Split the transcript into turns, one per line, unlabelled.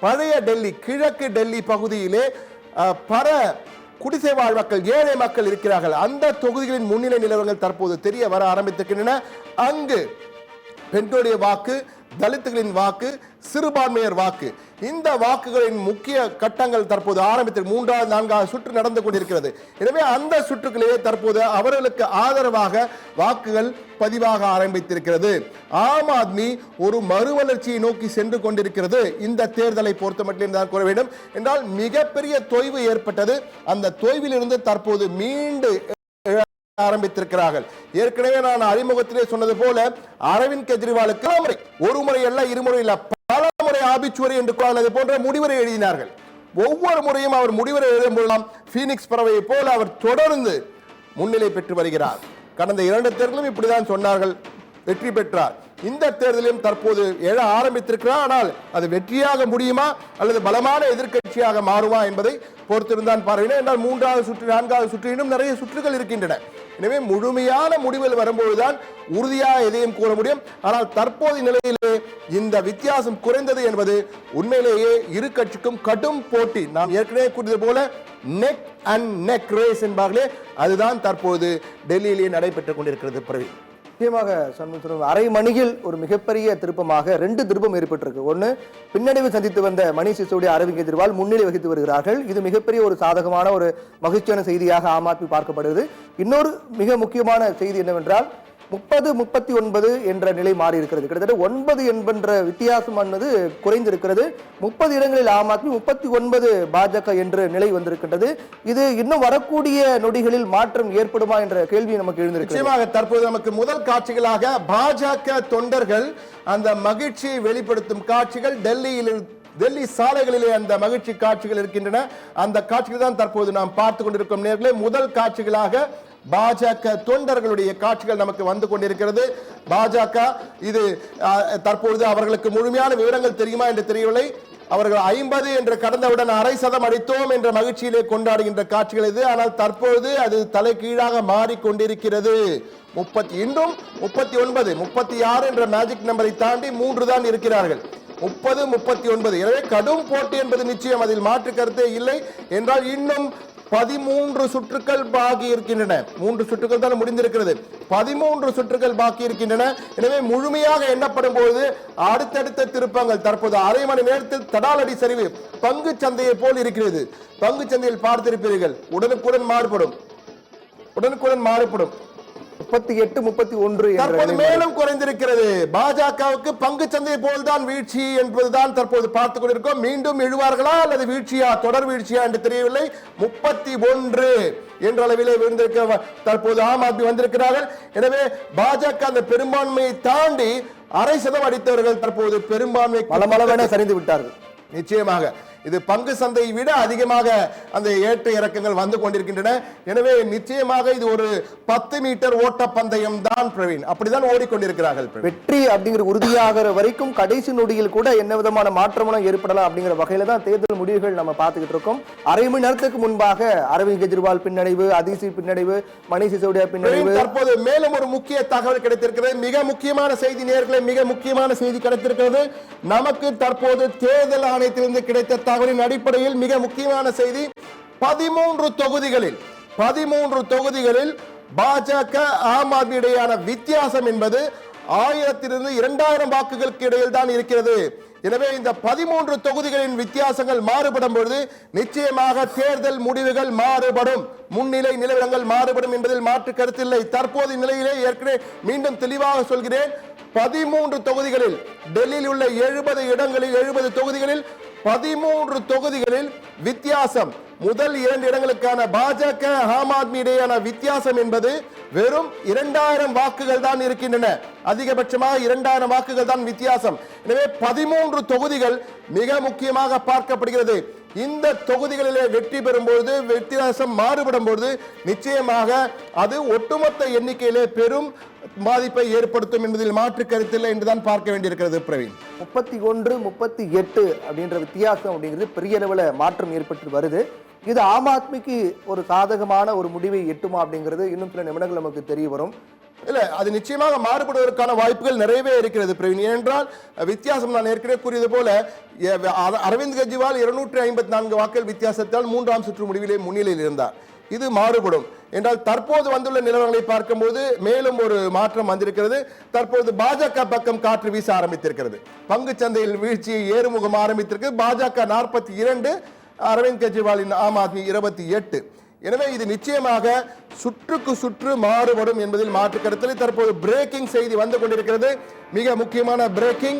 பழைய டெல்லி கிழக்கு டெல்லி பகுதியிலே பல குடிசை வாழ் மக்கள் ஏழை மக்கள் இருக்கிறார்கள். அந்த தொகுதிகளின் முன்னிலை நிலவரங்கள் தற்போது தெரிய வர ஆரம்பித்திருக்கின்றன. அங்கு பெண்களுடைய வாக்கு, தலித்துகளின் வாக்கு, சிறுபான்மையர் வாக்கு, இந்த வாக்குகளின் முக்கிய கட்டங்கள் தற்போது ஆரம்பித்து 3வது 4வது சுற்று நடந்து கொண்டிருக்கிறது. எனவே அந்த சுற்றுகளிலே தற்போது அவர்களுக்கு ஆதரவாக வாக்குகள் பதிவாக ஆரம்பித்திருக்கிறது. ஆம் ஆத்மி ஒரு மறுவளர்ச்சியை நோக்கி சென்று கொண்டிருக்கிறது. இந்த தேர்தலை பொறுத்த மட்டும் தான் கூற வேண்டும் என்றால் மிகப்பெரிய தொய்வு ஏற்பட்டது. அந்த தொய்விலிருந்து தற்போது மீண்டு ஆரம்பித்திருக்கிறார்கள். ஏற்கனவே நான் அறிமுகத்திலே சொன்னது போல அரவிந்த் கெஜ்ரிவாலுக்கு ஒரு முறை அல்ல, இருமுறை இல்ல, பல முறை ஆபிச்சுவரி என்று போன்ற முடிவுரை எழுதினார்கள். ஒவ்வொரு முறையும் அவர் முடிவுரை எழுதும் போதெல்லாம் பீனிக்ஸ் பறவையை போல அவர் தொடர்ந்து முன்னிலை பெற்று வருகிறார். கடந்த 2 தேர்தலும் இப்படிதான் சொன்னார்கள், வெற்றி பெற்றார். இந்த தேர்தலையும் தற்போது எழ ஆரம்பித்திருக்கிறார். ஆனால் அது வெற்றியாக முடியுமா அல்லது பலமான எதிர்க்கட்சியாக மாறுமா என்பதை பொறுத்திருந்தான் பார்வையினர். என்றால் 3வது சுற்று 4வது சுற்று இன்னும் நிறைய சுற்றுகள் இருக்கின்றன. எனவே முழுமையான முடிவுகள் வரும்போதுதான் உறுதியாக எதையும் கூற முடியும். ஆனால் தற்போதைய நிலையிலே இந்த வித்தியாசம் குறைந்தது என்பது உண்மையிலேயே இரு கட்சிக்கும் கடும் போட்டி. நாம் ஏற்கனவே கூறியது போல நெக் அண்ட் நெக் ரேஸ் என்பார்களே, அதுதான் தற்போது டெல்லியிலே நடைபெற்றுக் கொண்டிருக்கிறது. பிரவீன்,
முக்கியமாக சண்முகம் அரை மணியில் ஒரு மிகப்பெரிய திருப்பமாக 2 திருப்பம் ஏற்பட்டிருக்கு. ஒன்று, பின்னடைவு சந்தித்து வந்த மணீஷ் சிசோடியா, அரவிந்த் கெஜ்ரிவால் முன்னிலை வகித்து வருகிறார்கள். இது மிகப்பெரிய ஒரு சாதகமான ஒரு மகிழ்ச்சியான செய்தியாக ஆம் ஆத்மி பார்க்கப்படுகிறது. இன்னொரு மிக முக்கியமான செய்தி என்னவென்றால் 30-39 என்ற நிலை மாறி இருக்கிறது. கிட்டத்தட்ட 9 என்ற வித்தியாசமானது குறைந்திருக்கிறது. 30 இடங்களில் ஆம் ஆத்மி, 39 பாஜக என்ற நிலை வந்திருக்கின்றது. இது இன்னும் வரக்கூடிய நொடிகளில் மாற்றம் ஏற்படுமா என்ற கேள்வி நமக்கு எழுந்திருக்கு.
நிச்சயமாக தற்போது நமக்கு முதல் காட்சிகளாக பாஜக தொண்டர்கள் அந்த மகிழ்ச்சியை வெளிப்படுத்தும் காட்சிகள் டெல்லி சாலைகளிலே அந்த மகிழ்ச்சி காட்சிகள் இருக்கின்றன. அந்த காட்சிகள் தான் தற்போது நாம் பார்த்து கொண்டிருக்கும் நேர்களே. முதல் காட்சிகளாக பாஜக தொண்டர்களுடைய காட்சிகள் நமக்கு வந்து கொண்டிருக்கிறது. பாஜக இது தற்பொழுது அவர்களுக்கு முழுமையான விவரங்கள் தெரியுமா என்று தெரியவில்லை. அவர்கள் 50 என்று கடந்தவுடன் 1/2% அடித்தோம் என்ற மகிழ்ச்சியிலே கொண்டாடுகின்ற காட்சிகள் இது. ஆனால் தற்பொழுது அது தலைகீழாக மாறிக்கொண்டிருக்கிறது. இன்னும் 39, 36 என்ற மேஜிக் நம்பரை தாண்டி 3 தான் இருக்கிறார்கள். 30, 39. எனவே கடும் போட்டி என்பது நிச்சயம், அதில் மாற்று கருத்தே இல்லை. என்றால் இன்னும் 13 சுற்றுக்கள் பாக்கி இருக்கின்றன. 3 சுற்றுக்கள் தான் முடிந்திருக்கிறது. 13 சுற்றுக்கள் பாக்கி இருக்கின்றன. எனவே முழுமையாக எண்ணப்படும் போது அடுத்தடுத்த திருப்பங்கள் தற்போது அரை மணி நேரத்தில் தடாலடி சரிவு பங்கு சந்தையை போல் இருக்கிறது. பங்கு சந்தையில் பார்த்திருப்பீர்கள், உடனுக்குடன் மாறுபடும்.
38, 31
மேலும் குறைந்திருக்கிறது. பாஜகவுக்கு பங்கு சந்தை போல்தான் வீழ்ச்சி என்பதுதான் தற்போது பார்த்துக் கொண்டிருக்கோம். மீண்டும் எழுவார்களா அல்லது வீழ்ச்சியா, தொடர் வீழ்ச்சியா என்று தெரியவில்லை. 31 என்ற அளவிலே விழுந்திருக்க தற்போது ஆம் ஆத்மி வந்திருக்கிறார்கள். எனவே பாஜக அந்த பெரும்பான்மையை தாண்டி 1/2% அடித்தவர்கள் தற்போது பெரும்பான்மை
பலமளவென சரிந்து விட்டார்கள்.
நிச்சயமாக இது பங்கு சந்தையை விட அதிகமாக அந்த ஏற்ற இறக்கங்கள் வந்து கொண்டிருக்கின்றன. எனவே நிச்சயமாக இது ஒரு 10 மீட்டர் ஓட்ட பந்தயம் தான் பிரவீன், அப்படிதான் ஓடிக்கொண்டிருக்கிறார்கள்.
வெற்றி அப்படிங்கிற உறுதியாகிற வரைக்கும் கடைசி நொடியில் கூட என்ன விதமான மாற்றமும் ஏற்படலாம் அப்படிங்கிற வகையில தான் தேர்தல் முடிவுகள் நம்ம பார்த்துக்கிட்டு இருக்கோம். அரை மணி நேரத்துக்கு முன்பாக அரவிந்த் கெஜ்ரிவால் பின்னடைவு, அதிசி பின்னடைவு, மணீஷ் சிசோடியா பின்னடைவு.
தற்போது மேலும் ஒரு முக்கிய தகவல் கிடைத்திருக்கிறது. மிக முக்கியமான செய்தி நேயர்களே, மிக முக்கியமான செய்தி கிடைத்திருக்கிறது நமக்கு. தற்போது தேர்தல் ஆணையத்திலிருந்து கிடைத்த தகவலின் அடிப்படையில் மிக முக்கியமான செய்தி, 13 தொகுதிகளில் பாஜக ஆம் ஆத்மி இடையான வித்தியாசம் என்பது 1000 - 2000 வாக்குகளுக்கு இடையில் தான் இருக்கிறது. எனவே இந்த 13 தொகுதிகளின் வித்தியாசங்கள் மாறுபடும் பொழுது நிச்சயமாக தேர்தல் முடிவுகள் மாறுபடும், முன்னிலை நிலவரங்கள் மாறுபடும் என்பதில் மாற்று கருத்தில்லை. தற்போதைய நிலையிலே ஏற்கனவே மீண்டும் தெளிவாக சொல்கிறேன், 13 தொகுதிகளில் டெல்லியில் உள்ள 70 இடங்களில் 70 தொகுதிகளில் 13 தொகுதிகளில் வித்தியாசம், முதல் 2 இடங்களுக்கான பாஜக ஆம் ஆத்மி இடையான வித்தியாசம் என்பது வெறும் 2000 வாக்குகள் தான் இருக்கின்றன. அதிகபட்சமாக 2000 வாக்குகள் தான் வித்தியாசம். எனவே 13 தொகுதிகள் மிக முக்கியமாக பார்க்கப்படுகிறது. இந்த தொகுதிகளிலே வெற்றி பெறும்போது, வித்தியாசம் மாறுபடும் பொழுது நிச்சயமாக அது ஒட்டுமொத்த எண்ணிக்கையிலே பெரும் பாதிப்பை ஏற்படுத்தும் என்பதில் மாற்று கருத்தில்லை என்றுதான் பார்க்க வேண்டியிருக்கிறது. பிரவீன்,
31, 38 அப்படின்ற வித்தியாசம் அப்படிங்கிறது பெரிய அளவில் மாற்றம் ஏற்பட்டு வருது. இது ஆம் ஆத்மிக்கு ஒரு சாதகமான ஒரு முடிவை எட்டுமா அப்படிங்கிறது இன்னும் சில நிமிடங்கள் நமக்கு தெரிய வரும்.
இல்ல அது நிச்சயமாக மாறுபடுவதற்கான வாய்ப்புகள் நிறையவே இருக்கிறது பிரவீன். ஏனென்றால் வித்தியாசம் நான் ஏற்கனவே கூறியது போல அரவிந்த் கெஜ்ரிவால் 254 வாக்குகள் வித்தியாசத்தால் 3ஆம் சுற்று முடிவிலே முன்னிலையில் இருந்தார். இது மாறுபடும் என்றால் தற்போது வந்துள்ள நிலவரங்களை பார்க்கும்போது மேலும் ஒரு மாற்றம் வந்திருக்கிறது. தற்போது பாஜக பக்கம் காற்று வீச ஆரம்பித்திருக்கிறது. பங்கு சந்தையில் வீழ்ச்சியை ஏறுமுகம் ஆரம்பித்திருக்கு. பாஜக 42, அரவிந்த் கெஜ்ரிவாலின் ஆம் ஆத்மி 28. எனவே இது நிச்சயமாக சுற்றுக்கு சுற்று மாறுபடும் என்பதில் மாற்று கருத்தில். தற்போது பிரேக்கிங் செய்தி வந்து கொண்டிருக்கிறது. மிக முக்கியமான பிரேக்கிங்.